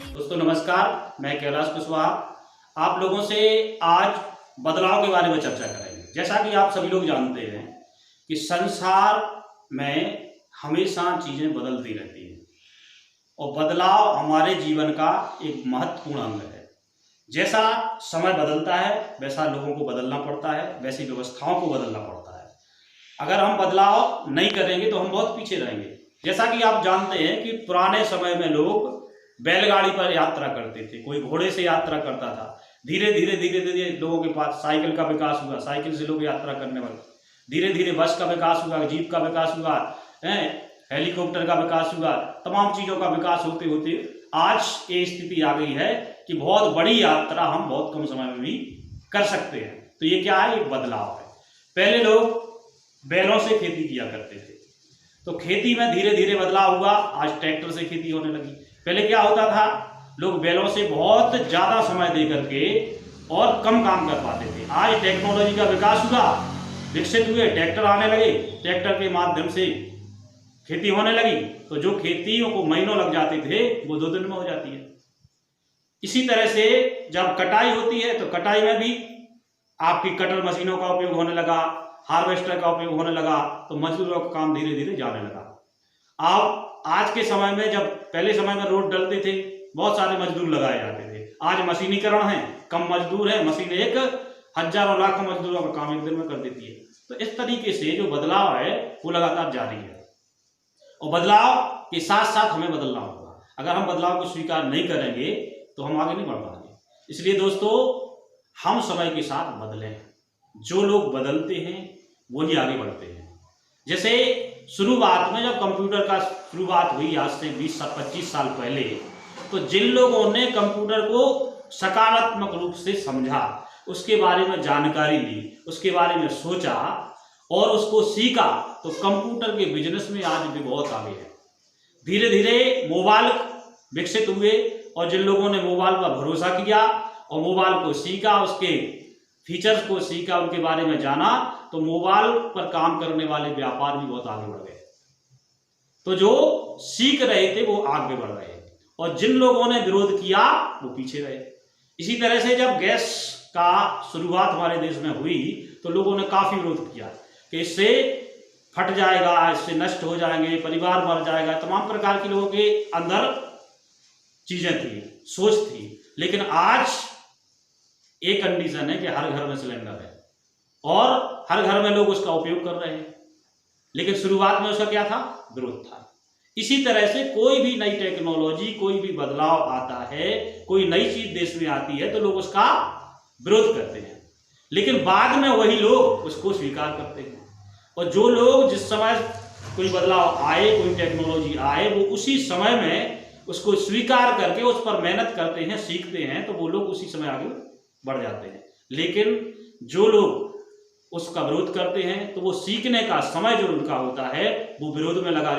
दोस्तों नमस्कार, मैं कैलाश कुशवाहा आप लोगों से आज बदलाव के बारे में चर्चा करेंगे। जैसा कि आप सभी लोग जानते हैं कि संसार में हमेशा चीज़ें बदलती रहती हैं और बदलाव हमारे जीवन का एक महत्वपूर्ण अंग है। जैसा समय बदलता है वैसा लोगों को बदलना पड़ता है, वैसी व्यवस्थाओं को बदलना पड़ता है। अगर हम बदलाव नहीं करेंगे तो हम बहुत पीछे रहेंगे। जैसा कि आप जानते हैं कि पुराने समय में लोग बैलगाड़ी पर यात्रा करते थे, कोई घोड़े से यात्रा करता था। धीरे धीरे लोगों के पास साइकिल का विकास हुआ, साइकिल से लोग यात्रा करने लगे। धीरे धीरे बस का विकास हुआ, जीप का विकास हुआ, हेलीकॉप्टर का विकास हुआ। तमाम चीज़ों का विकास होते होते आज ये स्थिति आ गई है कि बहुत बड़ी यात्रा हम बहुत कम समय में भी कर सकते हैं। तो ये क्या है? एक बदलाव है। पहले लोग बैलों से खेती किया करते थे, तो खेती में धीरे धीरे बदलाव हुआ। आज ट्रैक्टर से खेती होने लगी। पहले क्या होता था, लोग बैलों से बहुत ज़्यादा समय दे करके और कम काम कर पाते थे। आज टेक्नोलॉजी का विकास हुआ, विकसित हुए, ट्रैक्टर आने लगे, ट्रैक्टर के माध्यम से खेती होने लगी। तो जो खेतियों को महीनों लग जाते थे वो 2 दिन में हो जाती है। इसी तरह से जब कटाई होती है तो कटाई में भी आपकी कटर मशीनों का उपयोग होने लगा, हार्वेस्टर का उपयोग होने लगा, तो मजदूरों का काम धीरे धीरे जाने लगा। आप आज के समय में, जब पहले समय में रोड डलते थे बहुत सारे मजदूर लगाए जाते थे, आज मशीनीकरण है, कम मजदूर है, मशीन एक हजारों लाखों मजदूरों का काम एक दिन में कर देती है। तो इस तरीके से जो बदलाव है वो लगातार जारी है और बदलाव के साथ साथ हमें बदलना होगा। अगर हम बदलाव को स्वीकार नहीं करेंगे तो हम आगे नहीं बढ़ पाएंगे। इसलिए दोस्तों, हम समय के साथ बदलें। जो लोग बदलते हैं वही आगे बढ़ते हैं। जैसे शुरुआत में जब कंप्यूटर का शुरुआत हुई आज से 20-25 साल पहले, तो जिन लोगों ने कंप्यूटर को सकारात्मक रूप से समझा, उसके बारे में जानकारी ली, उसके बारे में सोचा और उसको सीखा, तो कंप्यूटर के बिजनेस में आज भी बहुत आगे है। धीरे धीरे मोबाइल विकसित हुए और जिन लोगों ने मोबाइल पर भरोसा किया और मोबाइल को सीखा, उसके फीचर्स को सीखा, उनके बारे में जाना, तो मोबाइल पर काम करने वाले व्यापार भी बहुत आगे बढ़ गए। तो जो सीख रहे थे वो आगे बढ़ रहे और जिन लोगों ने विरोध किया वो पीछे रहे। इसी तरह से जब गैस का शुरुआत हमारे देश में हुई तो लोगों ने काफी विरोध किया कि इससे फट जाएगा, इससे नष्ट हो जाएंगे, परिवार मर जाएगा। तमाम प्रकार के लोगों के अंदर चीजें थी, सोच थी। लेकिन आज एक कंडीशन है कि हर घर में सिलेंडर है और हर घर में लोग उसका उपयोग कर रहे हैं। लेकिन शुरुआत में उसका क्या था? विरोध था। इसी तरह से कोई भी नई टेक्नोलॉजी, कोई भी बदलाव आता है, कोई नई चीज देश में आती है तो लोग उसका विरोध करते हैं, लेकिन बाद में वही लोग उसको स्वीकार करते हैं। और जो लोग जिस समय कोई बदलाव आए, कोई टेक्नोलॉजी आए, वो उसी समय में उसको स्वीकार करके उस पर मेहनत करते हैं, सीखते हैं, तो वो लोग उसी समय आगे बढ़ जाते हैं। लेकिन जो लोग उसका विरोध करते हैं तो वो सीखने का समय जो उनका होता है वो विरोध में लगा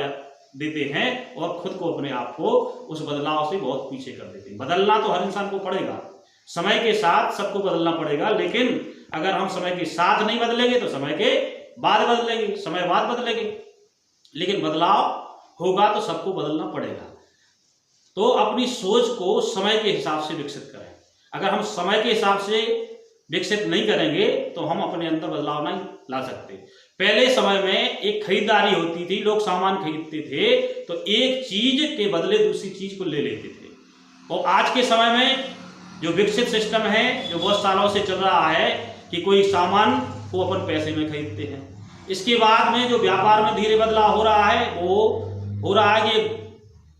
देते हैं और खुद को, अपने आप को उस बदलाव से बहुत पीछे कर देते हैं। बदलना तो हर इंसान को पड़ेगा, समय के साथ सबको बदलना पड़ेगा। लेकिन अगर हम समय के साथ नहीं बदलेंगे तो समय के बाद बदलेंगे, समय बाद बदलेंगे। लेकिन बदलाव होगा तो सबको बदलना पड़ेगा। तो अपनी सोच को समय के हिसाब से विकसित करें। अगर हम समय के हिसाब से विकसित नहीं करेंगे तो हम अपने अंदर बदलाव नहीं ला सकते। पहले समय में एक खरीदारी होती थी, लोग सामान खरीदते थे तो एक चीज के बदले दूसरी चीज को ले लेते थे। और आज के समय में जो विकसित सिस्टम है, जो बहुत सालों से चल रहा है कि कोई सामान को अपन पैसे में खरीदते हैं। इसके बाद में जो व्यापार में धीरे बदलाव हो रहा है वो हो रहा है कि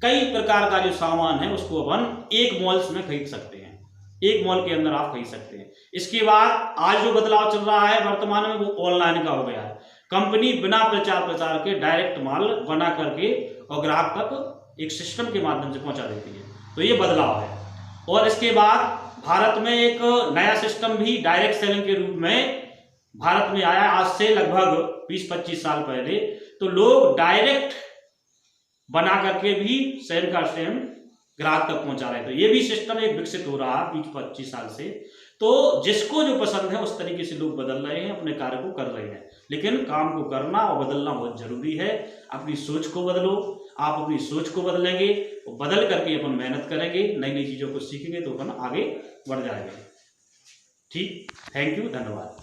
कई प्रकार का जो सामान है उसको अपन एक मॉल्स में खरीद सकते हैं, एक मॉल के अंदर आप खरीद सकते हैं। इसके बाद आज जो बदलाव चल रहा है वर्तमान में वो ऑनलाइन का हो गया है। कंपनी बिना प्रचार प्रचार के डायरेक्ट माल बना करके और ग्राहक तक एक सिस्टम के माध्यम से पहुंचा देती है। तो ये बदलाव है। और इसके बाद भारत में एक नया सिस्टम भी डायरेक्ट सेलिंग के रूप में भारत में आया आज से लगभग 20-25 साल पहले। तो लोग डायरेक्ट बना करके भी सेम का सेम ग्राहक तक पहुंचा रहे। तो ये भी सिस्टम एक विकसित हो रहा है 20-25 साल से। तो जिसको जो पसंद है उस तरीके से लोग बदल रहे हैं, अपने कार्य को कर रहे हैं। लेकिन काम को करना और बदलना बहुत जरूरी है। अपनी सोच को बदलो, आप अपनी सोच को बदलेंगे, बदल करके अपन मेहनत करेंगे, नई नई चीज़ों को सीखेंगे तो अपन आगे बढ़ जाएंगे। ठीक, थैंक यू, धन्यवाद।